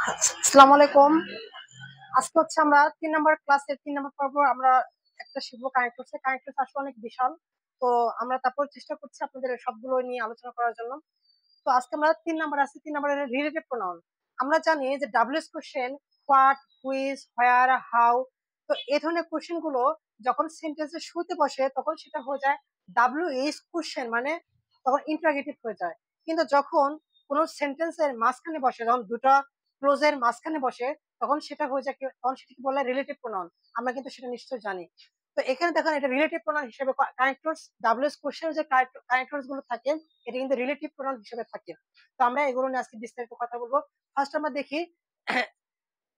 আসসালামু আলাইকুম। আজকে হচ্ছে আমরা 3 নম্বর ক্লাসের 3 নম্বর পর্ব আমরা একটা শিখবো কানেক্টরস। কানেক্টরস আসলে অনেক বিশাল, তো আমরা তারপর চেষ্টা করছি আপনাদের সবগুলো নিয়ে আলোচনা করার জন্য। তো আজকে আমরা 3 নাম্বার আছে, 3 নাম্বারের রিলেটেড প্রোনাউন। আমরা জানি যে ডাব্লিউএস question what, whose, where, how, তো এই ধরনের কোশ্চেন গুলো যখন সেন্টেন্সের শুরুতে বসে তখন সেটা হয়ে যায় ডাব্লিউএস কোশ্চেন, মানে তখন ইন্টারোগেটিভ হয়ে যায়। কিন্তু যখন কোনো সেন্টেন্সের মাঝখানে বসে, যখন দুটো ক্লোজের মাঝখানে বসে, তখন সেটা হয়ে যায় তখন সেটা কি বলে রিলেটিভ প্রোনাউন। আমরা কিন্তু সেটা নিশ্চয়ই জানি। তো এখানে দেখেন এটা রিলেটিভ প্রোনাউন হিসেবে কানেক্টরস, ডাব্লিউএস কোশ্চেন যে কানেক্টরস গুলো থাকে এটা কিন্তু রিলেটিভ প্রোনাউন হিসেবে থাকে। তো আমরা এগুলো নিয়ে আজকে বিস্তারিত কথা বলবো। ফার্স্ট আমরা দেখি,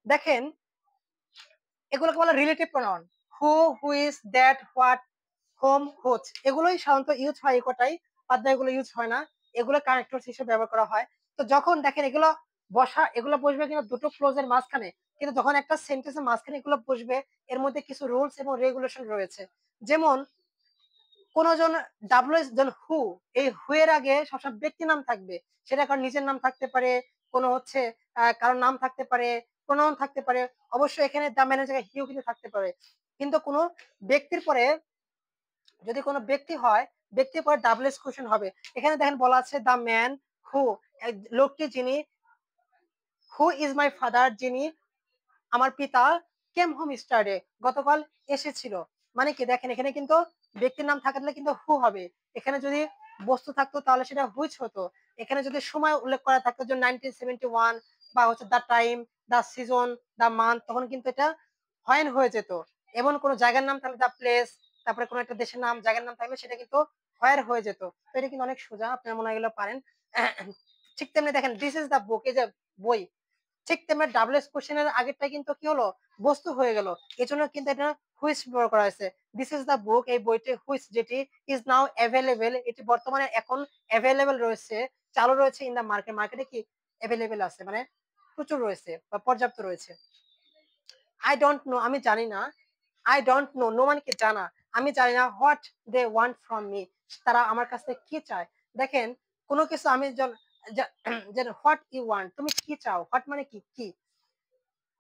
দেখেন এগুলোকে বলা relative pronoun. Who, whose, that, what, whom, which, এগুলোই সাধারণত ইউজ হয়, এই কটাই, বাদ বাকি এগুলো ইউজ হয় না। এগুলো কানেক্টরস হিসেবে ব্যবহার করা হয়। তো যখন দেখেন এগুলো এগুলো বসবে কিন্তু দুটো ক্লোজের মাঝখানে, কিন্তু যখন একটা সেন্টেন্সের মাঝখানে এগুলো বসবে, এর মধ্যে কিছু রুলস এবং রেগুলেশন রয়েছে। যেমন কোন জন ডাব্লিউএস জন হু, এই হু এর আগে সবসময় ব্যক্তি নাম থাকবে। সেটা কারণ নিজের নাম থাকতে পারে, কোনো হচ্ছে কারোর নাম থাকতে পারে, প্রোনাউন থাকতে পারে। অবশ্যই এখানে দা ম্যানের জায়গায় হিউ কিন্তু থাকতে পারে। কিন্তু কোনো ব্যক্তির পরে যদি কোনো ব্যক্তি হয়, ব্যক্তির পরে ডাব্লিউএস কোশ্চেন হবে। এখানে দেখেন বলা আছে দা ম্যান হু, লোকটি যিনি, হু ইজ মাই ফাদার, যিনি আমার পিতা, কেম হোম স্টারডে, গতকাল এসেছিল। মানে কি দেখেন এখানে কিন্তু ব্যক্তির নাম থাকলে কিন্তু হু হবে। এখানে যদি বস্তু থাকতো তাহলে সেটা হুইচ হতো। এখানে যদি সময় উল্লেখ করা থাকতো যে 1971 বা হচ্ছে the time, the season, the month, তখন কিন্তু এটা হোয়েন হয়ে যেত। এমন কোন জায়গার নাম থাকলে দা প্লেস, তারপরে কোন একটা দেশের নাম, জায়গার নাম থাকলে সেটা কিন্তু হোয়ার হয়ে যেত। তো এটা কিন্তু অনেক সোজা, আপনারা মনে হয় এগুলো পারেন। ঠিক তেমনি দেখেন দিস ইজ দা বুক, এই যে বই, ঠিক তেমনি ডাব্লিউএস কোশ্চেনের আগেরটা কিন্তু কি হলো, বস্তু হয়ে গেল। এজন্য কিন্তু এটা হুইচ ব্যবহার করা হয়েছে। দিস ইজ দা বুক, এই বইটি, হুইচ যেটি, ইজ নাও অ্যাভেলেবেল, এটি বর্তমানে এখন অ্যাভেলেবেল রয়েছে, চালু রয়েছে, ইন দা মার্কেট, মার্কেটে কি অ্যাভেলেবেল আছে, মানে প্রচুর রয়েছে বা পর্যাপ্ত রয়েছে। আই ডোন্ট নো, আমি জানি না। আই ডোন্ট নো, নো মানে কি জানা, আমি জানি না। What they want from me, তারা আমার কাছ থেকে কি চায়। দেখেন কোনো কিছু আমি যে হোয়াট ইউ ওয়ান্ট, তুমি কি চাও, হোয়াট মানে কি কি,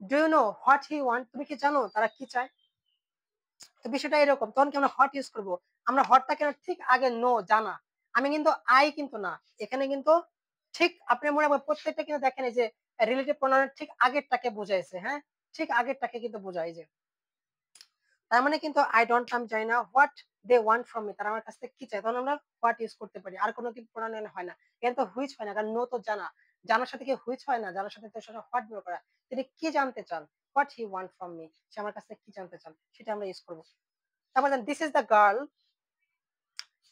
do you know what he want, তুমি কি জানো তারা কি চায়। তো বিষয়টা এরকম, তখন কি আমরা হোয়াট ইউজ করবো, আমরা হোয়াটটা কেন ঠিক আগে নো জানা, আমি কিন্তু আই কিন্তু না। এখানে কিন্তু ঠিক আপনি মনে রাখবেন প্রত্যেকটা কিন্তু দেখেন এই যে রিলেটিভ প্রোনাউনের ঠিক আগেরটাকে বোঝাইছে, হ্যাঁ, ঠিক আগেরটাকে কিন্তু বোঝায় যে। তার মানে কিন্তু আই ডোন্ট, আমি জানি না, what they want from me, তারা আমার কাছ থেকে কি চায়, তখন আমরা হোয়াট ইউজ করতে পারি। আর কোনো কি প্রোনাউন হয় না, এখানে তো হুইচ হয় না, কারণ নো তো জানা, জানার সাথে কি হুইচ হয় না, জানার সাথে তো সেটা হোয়াট ব্যবহার করা। তিনি কি জানতে চান, what he want from me, সে আমার কাছ থেকে কি জানতে চান, সেটা আমরা ইউজ করবো। তারপর দিস ইজ দ্য গার্ল,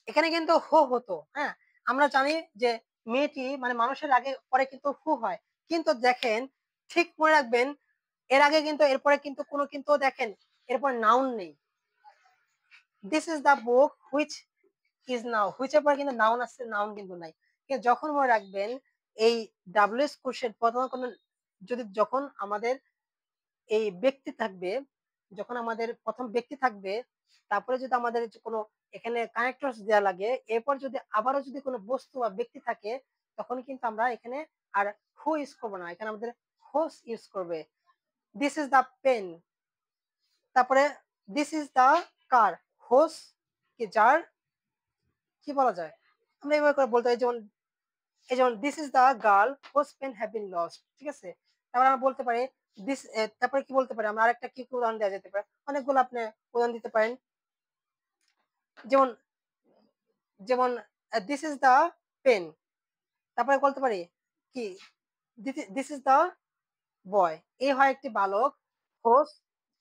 এখানে কিন্তু হো হতো, হ্যাঁ, আমরা জানি যে মেয়েটি মানে মানুষের আগে পরে কিন্তু হু হয়। কিন্তু দেখেন ঠিক মনে রাখবেন এর আগে কিন্তু এরপরে কিন্তু কোনো কিন্তু দেখেন এরপর নাউন নেই। This is the book which is now, which এর পরে কিন্তু নাউন আসছে, নাউন কিন্তু নাই। কিন্তু যখন মনে রাখবেন এই ডাব্লিউএস কোশ্চেন প্রথমে কোনো, যদি যখন আমাদের এই ব্যক্তি থাকবে, যখন আমাদের প্রথম ব্যক্তি থাকবে, তারপরে যদি আমাদের কোনো এখানে কানেক্টরস দেওয়া লাগে, এরপর যদি আবারও যদি কোনো বস্তু বা ব্যক্তি থাকে, তখন কিন্তু আমরা এখানে আর হু ইউজ করবো না, এখানে আমাদের হোস ইউজ করবে। দিস ইজ দ্য পেন, তারপরে দিস ইজ দ্য কার, হোস কি যার কি বলা যায়, আমরা এভাবে করে বলতে হয়। যেমন এই যেমন this is the girl whose pen have been lost, ঠিক আছে। তারপরে আমরা বলতে পারি দিস, তারপরে কি বলতে পারি আমরা, আরেকটা কি উদাহরণ দেওয়া যেতে পারে, অনেকগুলো আপনি উদাহরণ দিতে পারেন। যেমন যেমন দিস ইজ দ্য পেন, তারপরে বলতে পারি কি দিস ইজ দ্য বয়, এই হয় একটি বালক, হোস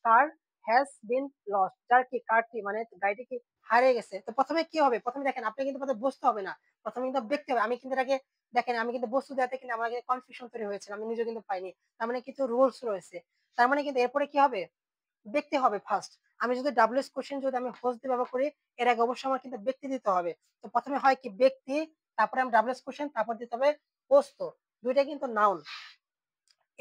কার হ্যাজ বিন লস্ট, যার কি কারটি মানে গাড়িটি কি হারিয়ে গেছে। তো প্রথমে কি হবে, প্রথমে দেখেন আপনি কিন্তু প্রথমে বস্তু হবে না, প্রথমে কিন্তু দেখতে হবে। আমি কিন্তু এটাকে দেখেন আমি কিন্তু বস্তু দেওয়াতে কিন্তু আমার কনফিউশন তৈরি হয়েছিল, আমি নিজে কিন্তু পাইনি। তার মানে কিছু রুলস রয়েছে, তার মানে কিন্তু এরপরে কি হবে, ব্যক্তি হবে ফার্স্ট। আমি যদি ডাব্লিউএস কোশ্চেন যদি আমি হোস্ট দিয়ে ব্যবহার করি, এর আগে অবশ্যই আমার কিন্তু ব্যক্তি দিতে হবে। তো প্রথমে হয় কি ব্যক্তি, তারপরে আমি ডাব্লিউএস কোশ্চেন, তারপর দিতে হবে হোস্ট। দুইটা কিন্তু নাউন,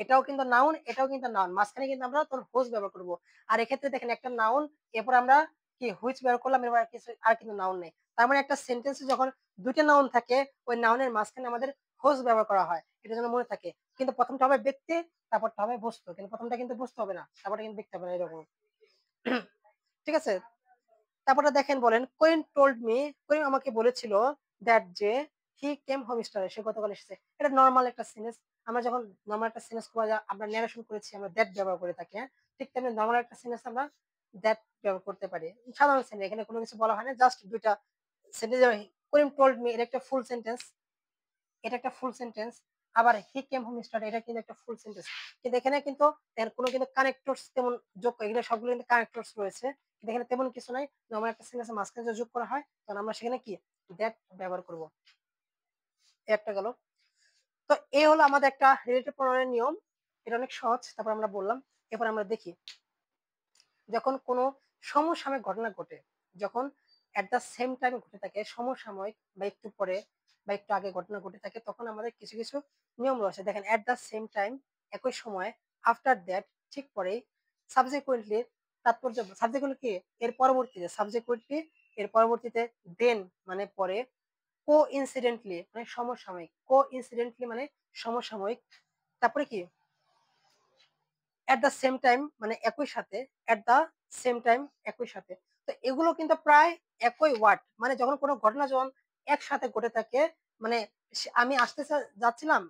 এটাও কিন্তু নাউন, এটাও কিন্তু নাউন, মাঝখানে কিন্তু আমরা তোর হোস্ট ব্যবহার করব। আর এক্ষেত্রে দেখেন একটা নাউন, এরপর আমরা কি হুইচ ব্যবহার করলাম, এবার কিছু আর কিন্তু নাউন নেই। তার মানে একটা সেন্টেন্সে যখন দুইটা নাউন থাকে, ওই নাউনের মাঝখানে আমাদের হোস্ট ব্যবহার করা হয়। এটা যেন মনে থাকে। কিন্তু প্রথমটা হবে ব্যক্তি, তারপরটা হবে বস্তু, কিন্তু প্রথমটা কিন্তু বস্তু হবে না, তারপরটা কিন্তু দেখতে হবে না, এরকম। ঠিক আছে। তারপরে দেখেন বলেন, কুইন টোল্ড মি, কুইন আমাকে বলেছিল দ্যাট যে হি কেম হোম স্টারে, সে গতকাল এসেছে। এটা নর্মাল একটা সেন্টেন্স। আমরা যখন নর্মাল একটা সেন্টেন্স আমরা ন্যারেশন করেছি, আমরা দ্যাট ব্যবহার করে থাকি, হ্যাঁ। ঠিক তেমনি নর্মাল একটা সেন্টেন্স আমরা দ্যাট ব্যবহার করতে পারি, সাধারণ সেন্টেন্স, এখানে কোনো কিছু বলা হয় না, জাস্ট দুইটা সেন্টেন্স। কুইন টোল্ড মি, এটা একটা ফুল সেন্টেন্স, এটা একটা ফুল সেন্টেন্স। আবার হি কেম হোম স্টারে, এটা কিন্তু একটা ফুল সেন্টেন্স। কিন্তু এখানে কিন্তু কোনো কিন্তু কানেক্টরস তেমন যোগ, এগুলো সবগুলো কিন্তু কানেক্টরস রয়েছে, কিন্তু এখানে তেমন কিছু নাই। নরমাল একটা সেন্টেন্সের মাঝখানে যদি যোগ করা হয়, তখন আমরা সেখানে কি দ্যাট ব্যবহার করব। একটা গেল। তো এই হলো আমাদের একটা রিলেটিভ প্রোনাউনের নিয়ম, এটা অনেক সহজ। তারপর আমরা বললাম, এরপর আমরা দেখি যখন কোনো সমসাময়িক ঘটনা ঘটে, যখন এট দ্য সেম টাইম ঘটে থাকে, সমসাময়িক বা একটু পরে বা একটু আগে ঘটনা ঘটে থাকে, তখন আমাদের কিছু কিছু নিয়ম রয়েছে। দেখেন, এট দ্য সেম টাইম, একই সময়, আফটার দ্যাট, ঠিক পরে, সাবসিকুয়েন্টলি, তাৎপর্য, সাবজেক্টগুলো কি এর পরবর্তীতে, সাবজেক্টলি এর পরবর্তীতে, দেন মানে পরে, কো ইনসিডেন্টলি মানে সমসাময়িক, কো ইনসিডেন্টলি মানে সমসাময়িক, তারপরে কি এট দ্য সেম টাইম মানে একই সাথে, এট দ্য সেম টাইম একই সাথে। তো এগুলো কিন্তু প্রায় একই ওয়ার্ড, মানে যখন কোনো ঘটনা যখন একসাথে ঘটে থাকে, মানে আমি আসতে যাচ্ছিলাম,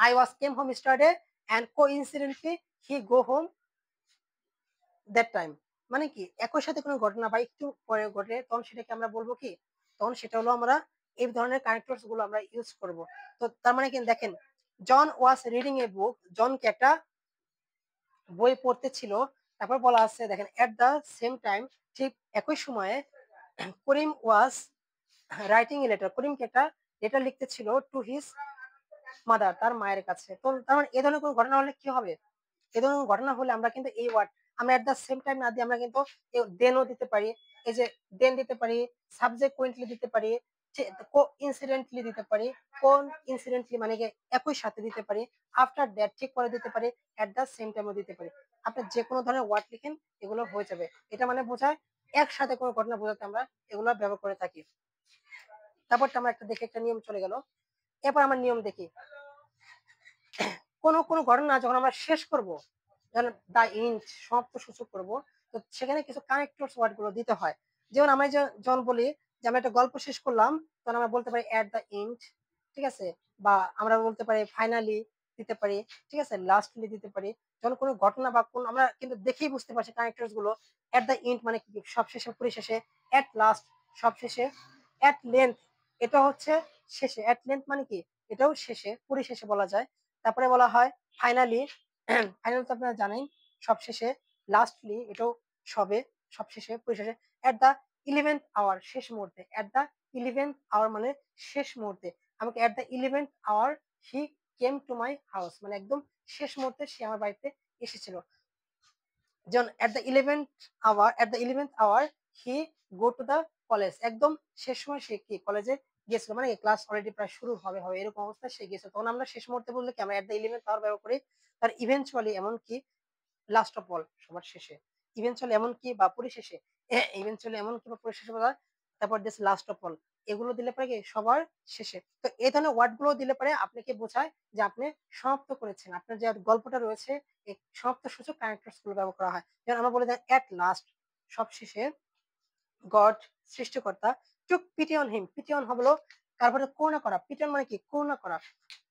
I was came home স্টারডে and coincidentally he go home that time, মানে কি একই সাথে কোনো ঘটনা বা একটু পরে ঘটে, তখন সেটাকে আমরা বলবো কি, তখন সেটা হলো আমরা এই ধরনের কানেক্টরস গুলো আমরা ইউজ করব। তো তার মানে কি দেখেন, জন ওয়াজ রিডিং এ বুক, জনকে একটা বই পড়তে ছিল। তারপর বলা আছে দেখেন, এট দ্য সেম টাইম, ঠিক একই সময়ে, করিম ওয়াজ রাইটিং এ লেটার, করিমকে একটা লেটার লিখতে ছিল টু হিজ মাদার, তার মায়ের কাছে। তো তার মানে এই ধরনের কোনো ঘটনা হলে কি হবে, এই ধরনের ঘটনা হলে আমরা কিন্তু এই ওয়ার্ড আমরা এট দ্য সেম টাইম না দিয়ে আমরা কিন্তু দেনও দিতে পারি, এই যে দেন দিতে পারি, সাবজেকুয়েন্টলি দিতে পারি, কো ইনসিডেন্টলি দিতে পারি, কোন ইনসিডেন্টলি মানে কি একই সাথে দিতে পারি, আফটার দ্যাট ঠিক করে দিতে পারি, এট দ্য সেম টাইমও দিতে পারি। আপনি যে কোনো ধরনের ওয়ার্ড লিখেন, এগুলো হয়ে যাবে। এটা মানে বোঝায় একসাথে কোনো ঘটনা বোঝাতে আমরা এগুলো ব্যবহার করে থাকি। তারপরটা আমরা একটা দেখে একটা নিয়ম চলে গেল। এরপর আমরা নিয়ম দেখি, কোন কোন ঘটনা যখন আমরা শেষ করব, যেমন দা ইন্ট সমাপ্ত সূচক করব, তো সেখানে কিছু কানেক্টরস ওয়ার্ড গুলো দিতে হয়। যেমন আমরা যখন বলি যে আমরা একটা গল্প শেষ করলাম, তখন আমরা বলতে পারি এট দা ইন্ট, ঠিক আছে, বা আমরা বলতে পারি ফাইনালি দিতে পারি, ঠিক আছে, লাস্টলি দিতে পারি। যখন কোনো ঘটনা বা কোন আমরা কিন্তু দেখেই বুঝতে পারছি কানেক্টরস গুলো। এট দা ইন্ট মানে কি সব শেষে, পরিশেষে। এট লাস্ট সব শেষে। এট লেন্থ এটা হচ্ছে শেষে, এট লেন্থ মানে কি এটাও শেষে, পরিশেষে বলা যায়। তারপরে বলা হয় ফাইনালি, ফাইনাল তো আপনারা জানেন সবশেষে। লাস্টলি এটাও সবে, সবশেষে, পরিশেষে। এট দা 11th আওয়ার শেষ মুহূর্তে, এট দা 11th আওয়ার মানে শেষ মুহূর্তে। আমাকে at the 11th hour he came to my house, মানে একদম শেষ মুহূর্তে সে আমার বাড়িতে এসেছিল। যেমন at the 11th hour he go to the college, একদম শেষ সময় সে কি কলেজে গিয়েছিল, মানে ক্লাস অলরেডি প্রায় শুরু হবে এরকম অবস্থায় সে গিয়েছিল। তখন আমরা শেষ মুহূর্তে বললে কি আমরা এট দা 11th আওয়ার ব্যবহার করি। তার ইভেনচুয়ালি এমন কি, লাস্ট অফ অল সবার শেষে, ইভেনচুয়ালি এমন কি বা পরিশেষে, ইভেনচুয়ালি এমন কি বা পরিশেষে বলা হয়। তারপর দিস লাস্ট অফ অল, এগুলো দিলে পরে কি সবার শেষে। তো এই ধরনের ওয়ার্ড গুলো দিলে পরে আপনাকে বোঝায় যে আপনি সমাপ্ত করেছেন, আপনার যে গল্পটা রয়েছে এই সমাপ্ত সূচক কানেক্টরস গুলো ব্যবহার করা হয়। যেমন আমরা বলে দেন এট লাস্ট সব শেষে, গড সৃষ্টিকর্তা, took pity on him, pity on হলো তারপরে করুণা করা, পিটি অন মানে কি করুণা করা।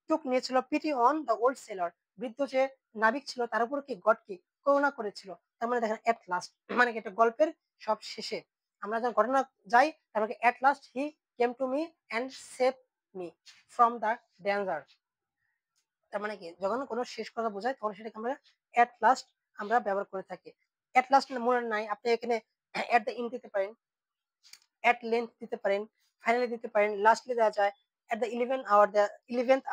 টুক নিয়েছিল PT on the old Sailor, বৃদ্ধ যে নাবিক ছিল তার উপর কি গড কি করুণা করেছিল। তার মানে দেখেন এট লাস্ট মানে কি এটা গল্পের সব শেষে আমরা যখন ঘটনা যাই, তার মানে at last he came to me and save me from the danger. তার মানে কি যখন কোনো শেষ কথা বোঝায় তখন সেটাকে আমরা এট লাস্ট আমরা ব্যবহার করে থাকি। এট লাস্ট মনে নাই, আপনি এখানে এট দ্য ইন দিতে পারেন, এট লেন্থ দিতে পারেন, ফাইনালি দিতে পারেন, লাস্টলি দেওয়া যায়, এট দ্য 11th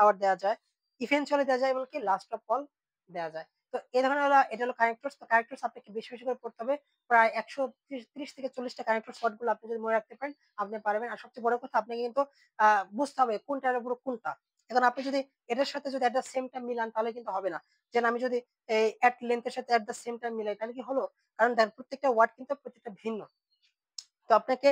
আওয়ার দেওয়া যায়, ইভেনচুয়ালি দেওয়া যায়, এমনকি লাস্ট অফ অল দেওয়া যায়। তো এই ধরনের এটা হলো কানেক্টরস। তো কানেক্টরস আপনাকে বেশি বেশি করে পড়তে হবে, প্রায় 130 থেকে 40টা কানেক্টরস ওয়ার্ড গুলো আপনি যদি মনে রাখতে পারেন আপনি পারবেন। আর সবচেয়ে বড় কথা আপনাকে কিন্তু বুঝতে হবে কোনটার উপর কোনটা। এখন আপনি যদি এটার সাথে যদি at the same time Milan তাহলে কিন্তু হবে না। যেন আমি যদি এই এট লেন্থের সাথে এট দ্য সেম টাইম মিলাই তাহলে কি হলো, কারণ প্রত্যেকটা ওয়ার্ড কিন্তু প্রত্যেকটা ভিন্ন। তো আপনাকে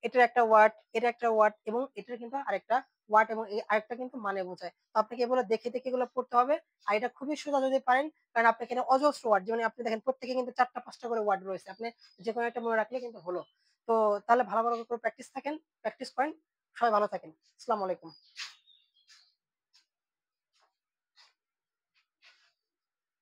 এটার একটা ওয়ার্ড, এটা একটা ওয়ার্ড এবং এটার কিন্তু আরেকটা ওয়ার্ড এবং এই আরেকটা কিন্তু মানে বোঝায়। তো আপনাকে এগুলো দেখে দেখে এগুলো পড়তে হবে। আর এটা খুবই সোজা যদি পারেন, কারণ আপনার এখানে অজস্র ওয়ার্ড, যেমন আপনি দেখেন প্রত্যেকে কিন্তু ৪টা ৫টা করে ওয়ার্ড রয়েছে। আপনি যেকোনো একটা মনে রাখলে কিন্তু হলো। তো তাহলে ভালো করে প্র্যাকটিস করেন। সবাই ভালো থাকেন। আসসালামু আলাইকুম।